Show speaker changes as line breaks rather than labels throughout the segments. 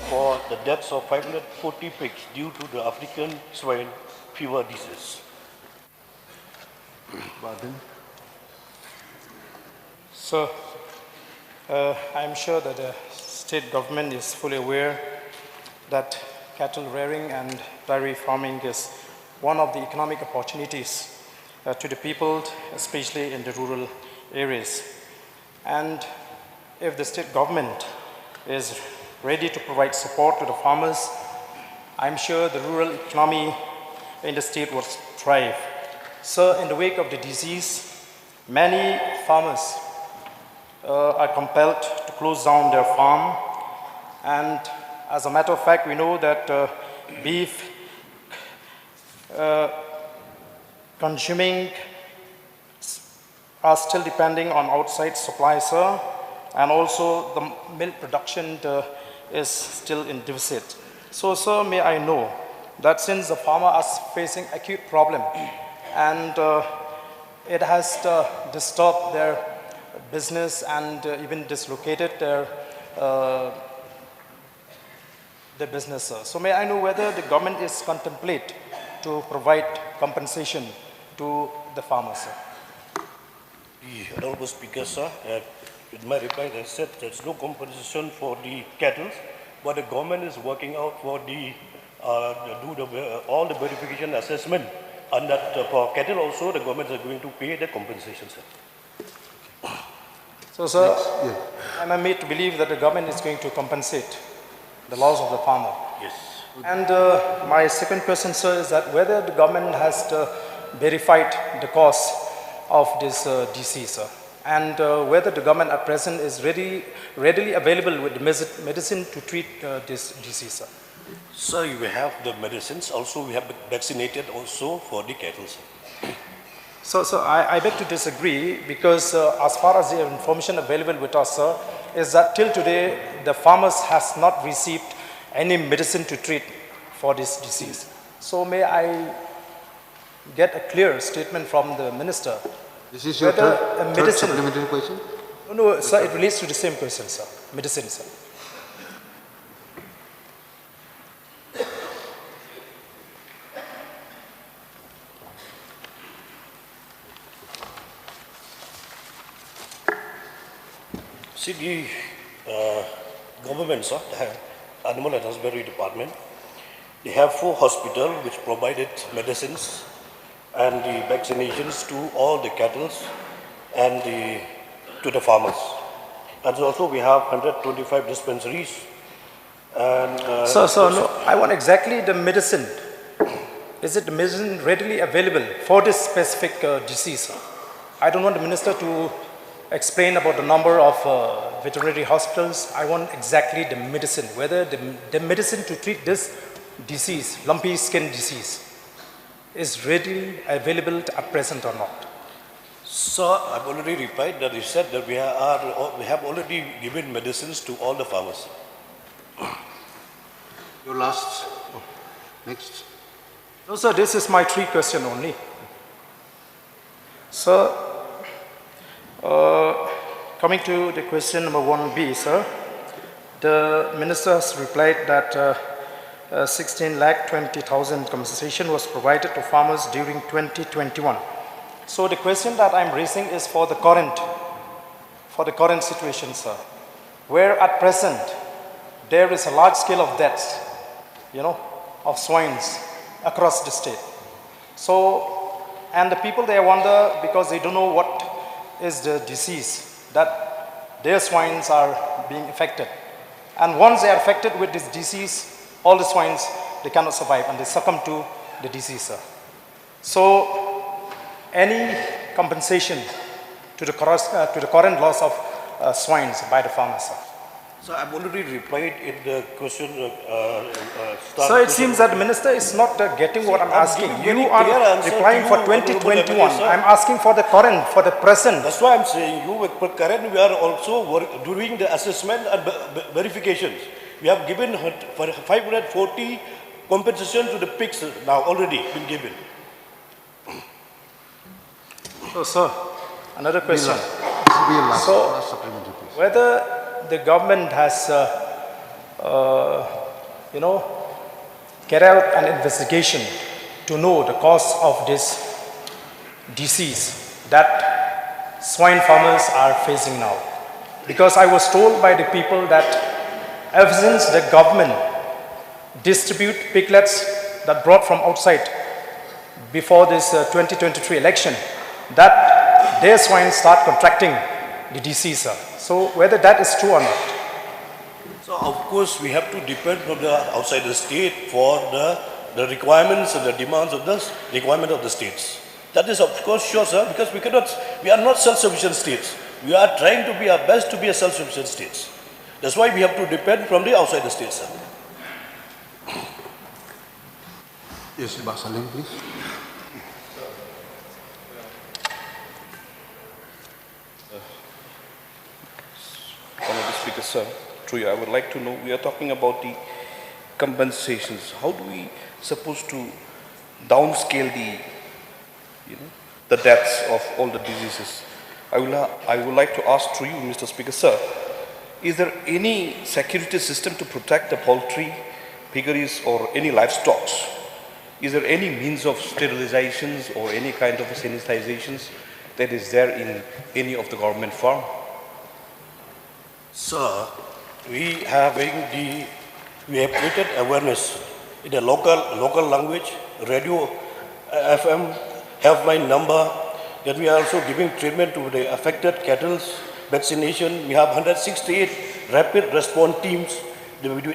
for the deaths of 540 pigs due to the African swine fever disease.
Pardon?
So, I'm sure that the state government is fully aware that cattle rearing and dairy farming is one of the economic opportunities to the people, especially in the rural areas. And if the state government is ready to provide support to the farmers, I'm sure the rural economy in the state will thrive. So in the wake of the disease, many farmers are compelled to close down their farm. And as a matter of fact, we know that beef consuming are still depending on outside supplies, and also the milk production is still in deficit. So, sir, may I know that since the farmer is facing acute problem and it has disturbed their business and even dislocated their business, sir. So may I know whether the government is contemplate to provide compensation to the farmers, sir?
The Honorable Speaker, sir, in my reply I said there's no compensation for the cattle, but the government is working out for the all the verification assessment, and that for cattle also the government is going to pay the compensation, sir.
So, sir, am I made to believe that the government is going to compensate the loss of the farmer?
Yes.
And my second question, sir, is that whether the government has verified the cause of this disease, sir, and whether the government at present is readily available with the medicine to treat this disease, sir.
Sir, we have the medicines. Also, we have vaccinated also for the cattle, sir.
So I beg to disagree, because as far as the information available with us, sir, is that till today the farmers has not received any medicine to treat for this disease. So may I get a clear statement from the minister?
This is your third supplementary question?
No, sir, it relates to the same question, sir. Medicine, sir.
See, the government, sir, the Animal and Husbandry Department, they have 4 hospitals which provided medicines and the vaccinations to all the cattle and to the farmers. And also we have 125 dispensaries. And
so no, I want exactly the medicine. Is it the medicine readily available for this specific disease, sir? I don't want the minister to explain about the number of veterinary hospitals. I want exactly the medicine, whether the medicine to treat this disease, lumpy skin disease, is readily available at present or not.
Sir, I've already replied that you said that we have already given medicines to all the farmers.
Your last, next.
No, sir, this is my 3 question only. Sir, coming to the question number 1B, sir, the minister has replied that 16,20,000 compensation was provided to farmers during 2021. So the question that I'm raising is for the current situation, sir, where at present there is a large scale of deaths, of swines across the state. So, and the people, they wonder, because they don't know what is the disease, that their swines are being affected. And once they are affected with this disease, all the swines, they cannot survive and they succumb to the disease, sir. So, any compensation to the current loss of swines by the farmers, sir?
So I've already replied in the question.
So it seems that the minister is not getting what I'm asking. You are replying for 2021. I'm asking for the current, for the present.
That's why I'm saying for current we are also doing the assessment and verifications. We have given 540 compensation to the pigs now already been given.
So sir, another question.
This will be your last supplementary, please.
Whether the government has carry out an investigation to know the cause of this disease that swine farmers are facing now. Because I was told by the people that ever since the government distribute piglets that brought from outside before this 2023 election, that their swine start contracting the disease, sir. So whether that is true or not.
So of course we have to depend from the outside the state for the requirements and the demands of the requirement of the states. That is of course sure, sir, because we are not self-sufficient states. We are trying to be our best to be a self-sufficient states. That's why we have to depend from the outside the states, sir.
Yes, Pak Salim, please.
Honorable Speaker, sir, through you, I would like to know, we are talking about the compensations. How do we supposed to downscale the deaths of all the diseases? I would like to ask through you, Mr. Speaker, sir, is there any security system to protect the poultry, piggeries or any livestock? Is there any means of sterilizations or any kind of sanitizations that is there in any of the government farm?
Sir, we have created awareness in the local language, radio, FM, have my number. Then we are also giving treatment to the affected cattle, vaccination. We have 168 rapid response teams.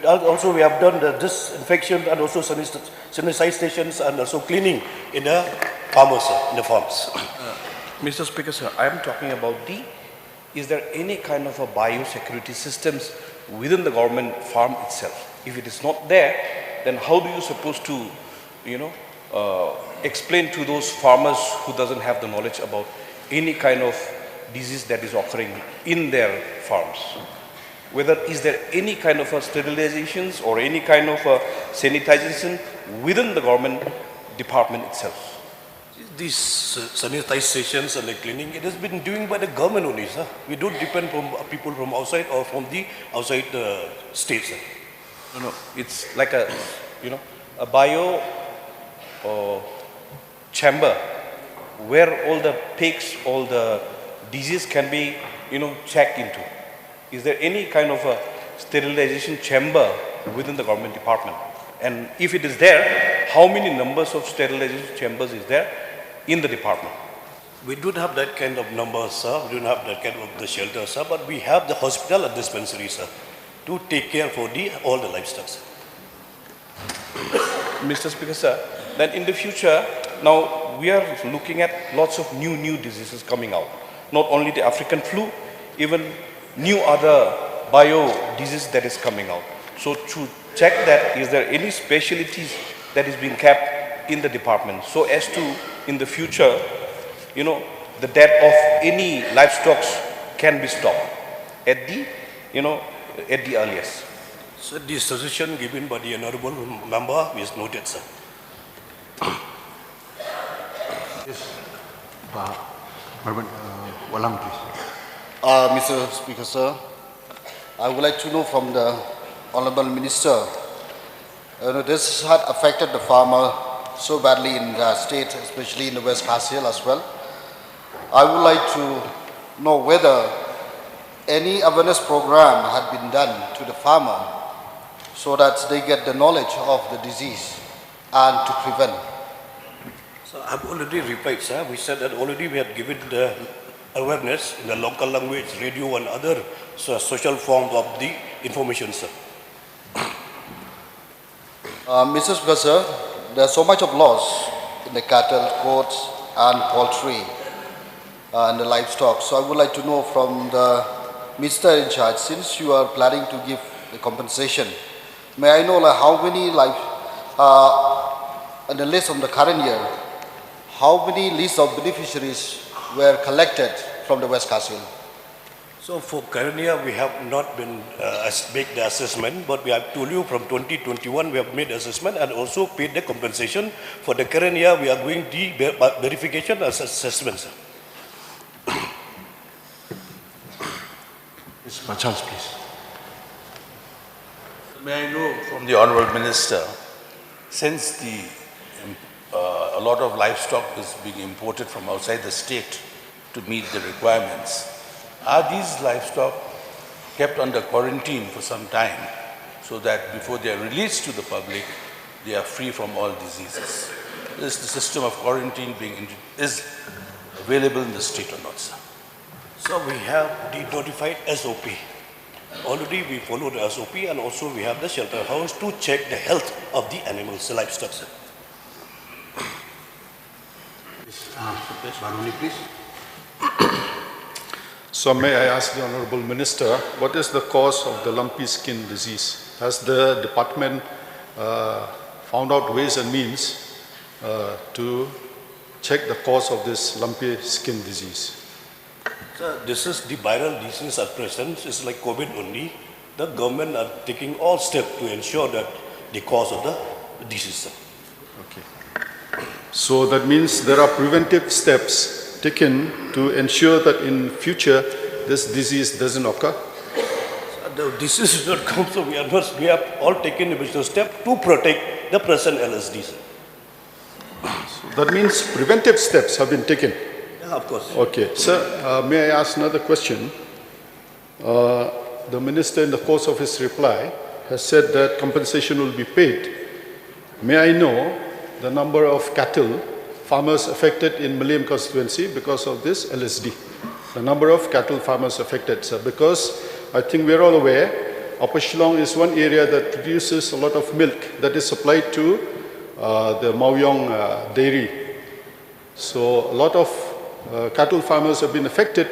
Also, we have done the disinfection and also sanitizations and also cleaning in the farmers, in the farms.
Mr. Speaker, sir, I am talking about is there any kind of a biosecurity systems within the government farm itself? If it is not there, then how do you supposed to, explain to those farmers who doesn't have the knowledge about any kind of disease that is occurring in their farms? Whether is there any kind of a sterilizations or any kind of a sanitization within the government department itself?
These sanitizations and the cleaning, it has been doing by the government only, sir. We don't depend from people from outside or from the outside states, sir.
No, it's like a bio chamber where all the pigs, all the disease can be, checked into. Is there any kind of a sterilization chamber within the government department? And if it is there, how many numbers of sterilization chambers is there in the department?
We don't have that kind of numbers, sir. We don't have that kind of the shelter, sir. But we have the hospital and dispensary, sir, to take care for all the livestock, sir.
Mr. Speaker, sir, then in the future, now we are looking at lots of new diseases coming out. Not only the African flu, even new other bio disease that is coming out. So to check that, is there any specialties that is being kept in the department so as to, in the future, the death of any livestock can be stopped at the, at the earliest.
So the suggestion given by the honorable member is noted, sir.
Yes. Pak Walang, please.
Mr. Speaker, sir, I would like to know from the Honorable Minister, this had affected the farmer so badly in the state, especially in the West Khasil as well. I would like to know whether any awareness program had been done to the farmer so that they get the knowledge of the disease and to prevent.
So I've already replied, sir. We said that already we had given the awareness in the local language, radio and other social forms of the information, sir.
Mr. Speaker, sir, there's so much of loss in the cattle, goats and poultry and the livestock. So I would like to know from the Minister in charge, since you are planning to give the compensation, may I know how many on the list of the current year, how many lists of beneficiaries were collected from the West Khasil?
So for current year, we have not been make the assessment, but we have told you from 2021 we have made assessment and also paid the compensation. For the current year, we are going the verification and assessment, sir.
Yes, Pak Charles, please.
May I know from the Honourable Minister, since a lot of livestock is being imported from outside the state to meet the requirements, are these livestock kept under quarantine for some time so that before they are released to the public, they are free from all diseases? Is the system of quarantine is available in the state or not, sir?
So we have the notified SOP. Already we follow the SOP, and also we have the shelter house to check the health of the animals, the livestock, sir.
Baruni, please.
So may I ask the Honourable Minister, what is the cause of the lumpy skin disease? Has the department found out ways and means to check the cause of this lumpy skin disease?
So this is the viral disease at present. It's like COVID only. The government are taking all steps to ensure that the cause of the disease, sir.
Okay. So that means there are preventive steps taken to ensure that in future this disease doesn't occur?
So the disease is not come, so we have all taken a business step to protect the present LSD, sir.
So that means preventive steps have been taken?
Yeah, of course.
Okay. Sir, may I ask another question? The Minister in the course of his reply has said that compensation will be paid. May I know the number of cattle farmers affected in Malayam constituency because of this LSD? The number of cattle farmers affected, sir, because I think we're all aware, Upper Shillong is one area that produces a lot of milk that is supplied to the Maoyong dairy. So a lot of cattle farmers have been affected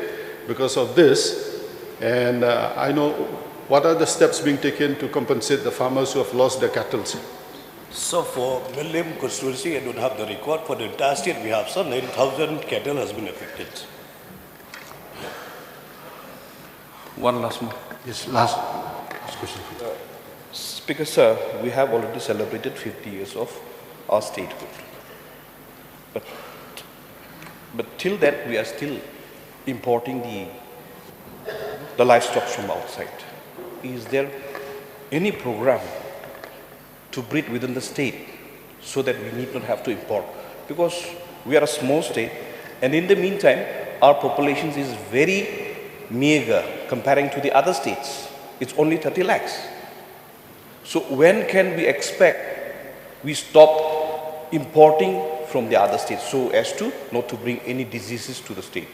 because of this, and I know what are the steps being taken to compensate the farmers who have lost their cattle, sir?
So for Malayam constituency, I don't have the record. For the entire state, we have some 9,000 cattle has been affected.
One last more.
Yes, last question.
Speaker Sir, we have already celebrated 50 years of our statehood. But till that, we are still importing the livestock from outside. Is there any program to breed within the state so that we need not have to import? Because we are a small state, and in the meantime, our population is very meager comparing to the other states. It's only 30 lakhs. So when can we expect we stop importing from the other states so as to not to bring any diseases to the state?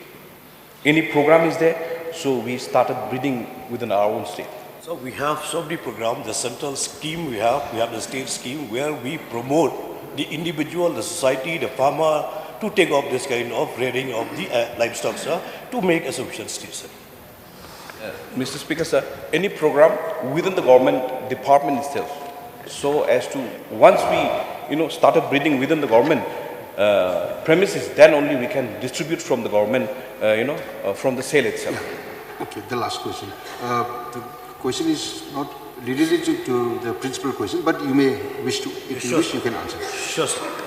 Any program is there? So we started breeding within our own state.
So we have so many programs, the central scheme we have the state scheme where we promote the individual, the society, the farmer to take up this kind of rearing of the livestock, sir, to make a sufficient state, sir.
Mr. Speaker, sir, any program within the government department itself, so as to once we started breeding within the government premises, then only we can distribute from the government, from the sale itself.
Yeah. Okay, the last question. The question is not related to the principal question, but you may wish to, if you wish, you can answer.
Sure, sir.